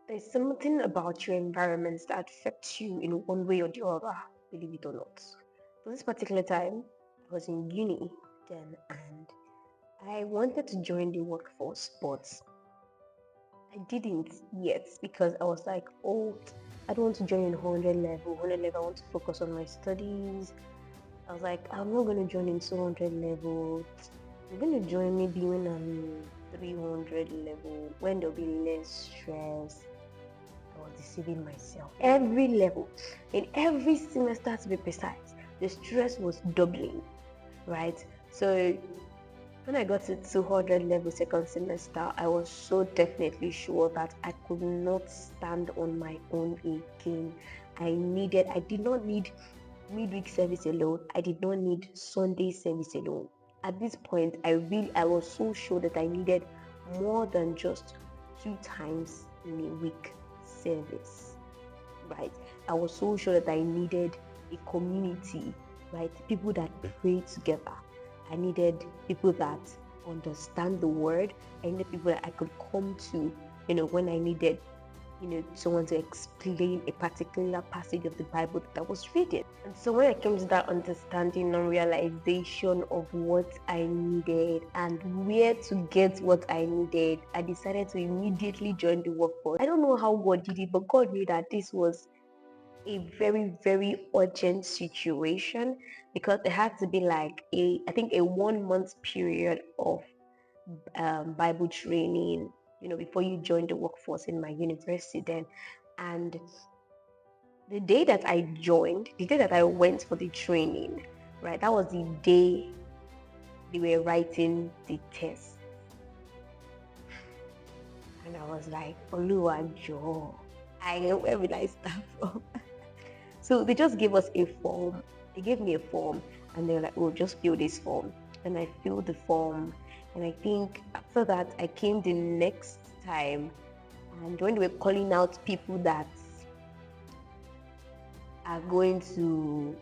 There's something about your environments that affects you in one way or the other, believe it or not. For this particular time, I was in uni then and I wanted to join the workforce, but I didn't yet because I was like, oh, I don't want to join in 100 level. 100 level, I want to focus on my studies. I was like, I'm not going to join in 200 level. I'm going to join maybe when I'm 300 level, when there'll be less stress. I was deceiving myself. Every level, in every semester to be precise, the stress was doubling, right? So when I got to 200 level second semester, I was so definitely sure that I could not stand on my own again. I did not need midweek service alone. I did not need Sunday service alone. At this point, I was so sure that I needed more than just 2 times in a week service, right? I was so sure that I needed a community, right? People that pray together. I needed people that understand the word. I needed people that I could come to, when I needed someone to explain a particular passage of the Bible that I was reading. And so when I came to that understanding and realization of what I needed and where to get what I needed, I decided to immediately join the workforce. I don't know how God did it, but God knew that this was a very, very urgent situation because it had to be like I think a 1 month period of Bible training, before you join the workforce in my university then. And the day that I joined, the day that I went for the training, right, that was the day they were writing the test. And I was like, Oluwajo, where will I start from? So they just gave us a form. They gave me a form and they were like, oh, just fill this form. And I filled the form. And I think after that, I came the next time. And when they were calling out people that are going to,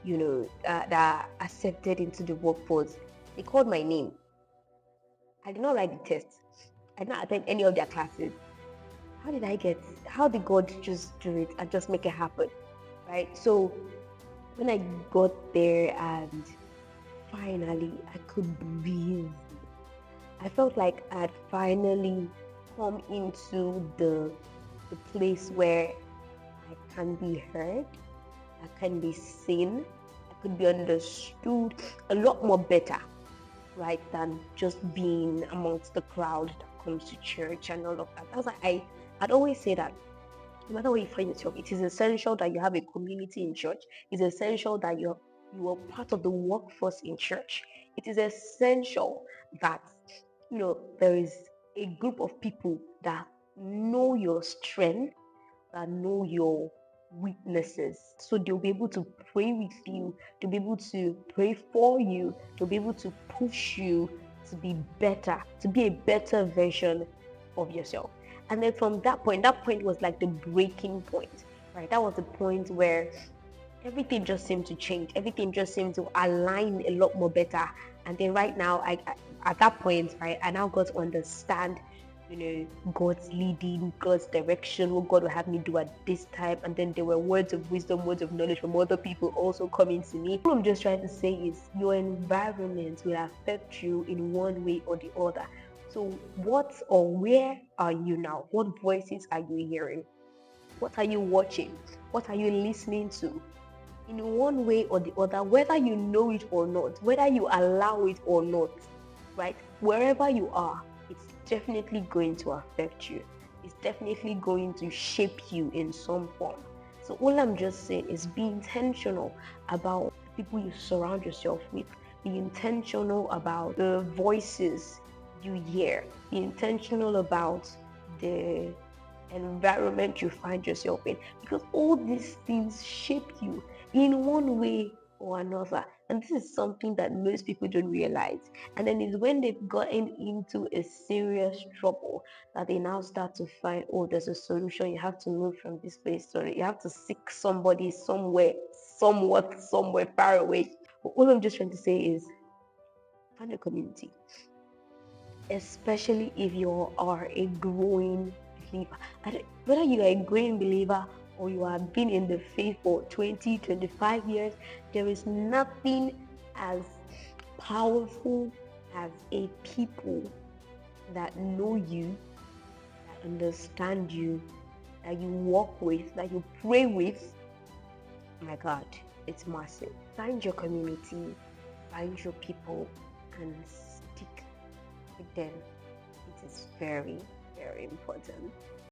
that are accepted into the workforce, they called my name. I did not write the test. I did not attend any of their classes. How did God just do it and just make it happen? Right? So when I got there and finally I could breathe, I felt like I'd finally come into the place where I can be heard, I can be seen, I could be understood a lot more better, right, than just being amongst the crowd that comes to church and all of that. That's why I'd always say that no matter where you find yourself, it is essential that you have a community in church. It's essential that you are part of the workforce in church. It is essential that there is a group of people that know your strength, that know your weaknesses. So they'll be able to pray with you, they'll be able to pray for you, they'll be able to push you to be better, to be a better version of yourself. And then from that point was like the breaking point, right? That was the point where everything just seemed to change. Everything just seemed to align a lot more better. And then right now, I at that point, right, I now got to understand, God's leading, God's direction, what God will have me do at this time. And then there were words of wisdom, words of knowledge from other people also coming to me. What I'm just trying to say is your environment will affect you in one way or the other. So what or where are you now? What voices are you hearing? What are you watching? What are you listening to? In one way or the other, whether you know it or not, whether you allow it or not, right? Wherever you are, it's definitely going to affect you. It's definitely going to shape you in some form. So all I'm just saying is be intentional about the people you surround yourself with. Be intentional about the voices you hear. Be intentional about the environment you find yourself in, because all these things shape you in one way or another. And this is something that most people don't realize. And then it's when they've gotten into a serious trouble that they now start to find, oh, there's a solution. You have to move from this place. So you have to seek somebody somewhere far away. But all I'm just trying to say is find a community, especially if you are a growing believer, whether you are a green believer or you have been in the faith for 20, 25 years, there is nothing as powerful as a people that know you, that understand you, that you walk with, that you pray with. My God, it's massive. Find your community, find your people, and stick with them. It is very, very important.